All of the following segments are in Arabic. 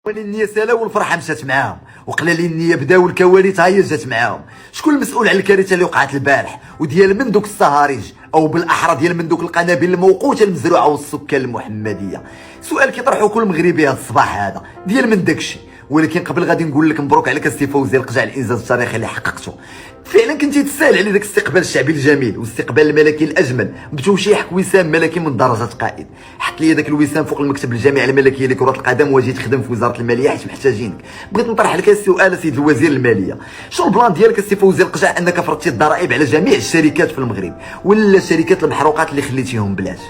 ولي النية سالا والفرحه مشات معاهم، وقلا لي النية بداو الكوارث ها هي جات معاهم. شكون المسؤول على الكارثه اللي وقعت البارح وديال من دوك الصهاريج، او بالاحرى ديال من دوك القنابل الموقوته المزروعه والسكان المحمديه؟ سؤال كيطرحوا كل مغربي هذا الصباح هذا، ديال من داكشي. ولكن قبل غادي نقول لك مبروك عليك السي فوزي القجع الانجاز التاريخي اللي حققته. فعلا كنتي تستاهل على داك الاستقبال الشعبي الجميل والاستقبال الملكي الاجمل بتوشيحك وسام ملكي من درجه قائد. حط لي داك الوسام فوق المكتب الجامعي الملكي لكره القدم وجيت تخدم في وزاره الماليه حيت محتاجينك. بغيت نطرح لك السؤال سيد الوزير الماليه، شنو البلان ديالك السي فوزي القجع انك فرضتي الضرائب على جميع الشركات في المغرب ولا الشركات المحروقات اللي خليتيهم بلاش؟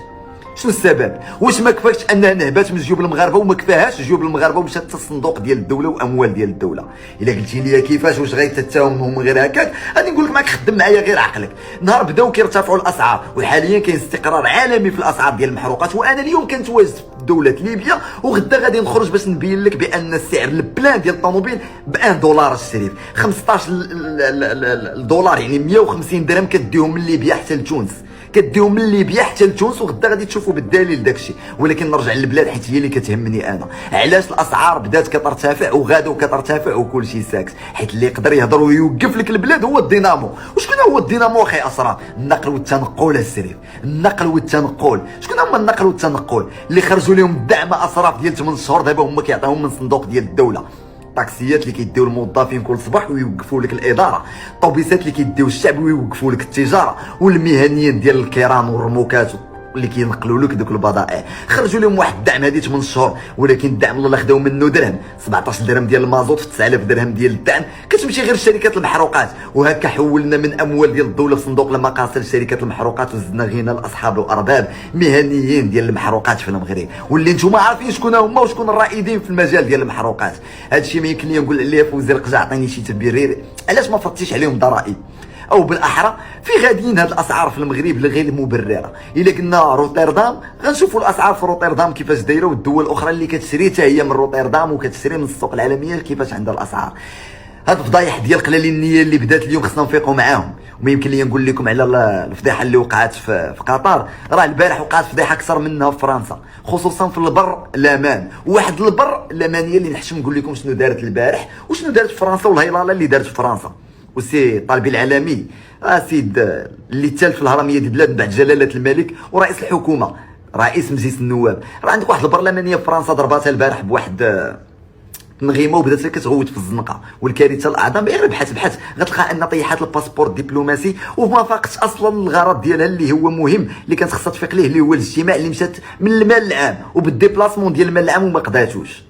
شنو السبب؟ واش ما كفاكش انها نهبات من جيوب المغاربه وما كفاهاش جيوب المغاربه ومشات حتى الصندوق ديال الدوله واموال ديال الدوله؟ الا قلتي لي كيفاش واش غيتتاهمهم غير هكاك غادي نقول لك ماك خدم معايا غير عقلك. نهار بداو كيرتفعوا الاسعار وحاليا كاين استقرار عالمي في الاسعار ديال المحروقات، وانا اليوم كنتواجد في دوله ليبيا وغدا غادي نخرج باش نبين لك بان السعر البلان ديال الطوموبيل ب 1 دولار الشريف، 15 الدولار يعني 150 درهم كديهم من ليبيا حتى لتونس، كديهم من ليبيا حتى لتونس، وغدا غادي تشوفوا بالدليل داكشي. ولكن نرجع للبلاد حيت هي اللي كتهمني انا. علاش الاسعار بدات كترتفع وغادو كترتفع وكلشي ساكت؟ حيت اللي يقدر يهضر ويوقف لك البلاد هو الدينامو. وشكون هو الدينامو اخي اسرار؟ النقل والتنقل السريف، النقل والتنقل. شكون هما النقل والتنقل اللي خرجوا لهم الدعم اصراف ديال 8 شهور دابا هما كيعطيوهم من صندوق ديال الدوله؟ الطاكسيات اللي كيديو الموظفين كل صباح ويوقفوا لك الاداره، الطوبيسات اللي كيديو الشعب ويوقفوا لك التجاره، والمهنيين ديال الكيران والرموكات اللي كينقلوا لك دوك البضائع خرجوا لهم واحد الدعم هذه 8 شهور. ولكن الدعم الله خداو منه درهم، 17 درهم ديال المازوت في 9000 درهم ديال الدعم كتمشي غير الشركات المحروقات. وهكا حولنا من اموال ديال الدوله في صندوق المقاصد لشركات المحروقات وزدنا غينا الاصحاب والارباب مهنيين ديال المحروقات في المغرب، واللي نتوما عارفين شكون هما وشكون الرائدين في المجال ديال المحروقات. هادشي ما يمكن لي نقول عليه فوزي القجع عطيني شي تبرير علاش ما فرضتيش عليهم ضرائب، او بالاحرى في غاديين هاد الاسعار في المغرب غير مبرره. الا قلنا روتردام غنشوفوا الاسعار في روتردام كيفاش دايره، والدول الاخرى اللي كتشري حتى هي من روتردام وكتشري من السوق العالميه كيفاش عندها الاسعار. هاد الفضايح ديال قلالي النيه اللي بدات اليوم خصنا نفيقوا معاهم. وما يمكن لي نقول لكم على الفضيحه اللي وقعت في قطر، راه البارح وقعت فضيحه اكثر منها في فرنسا، خصوصا في البر الامان. واحد البر الامانيه اللي نحشم نقول لكم شنو دارت البارح وشنو دارت في فرنسا والهيلاله اللي دارت في فرنسا. والسي طالبي العالمي سيد اللي تال في الهرميه ديال البلاد بعد جلاله الملك ورئيس الحكومه رئيس مجلس النواب، راه عندك واحد البرلمانيه في فرنسا ضرباتها البارح بواحد تنغيمه وبدات كتغوت في الزنقه. والكارثه الاعظم غير بحث غتلقى ان طيحات الباسبور الدبلوماسي وما فاقتش اصلا الغرض ديالها اللي هو مهم اللي كانت خصها تفيق ليه اللي هو الاجتماع اللي مشات من المال العام وبالديبلاسمون ديال المال العام وما قداتوش.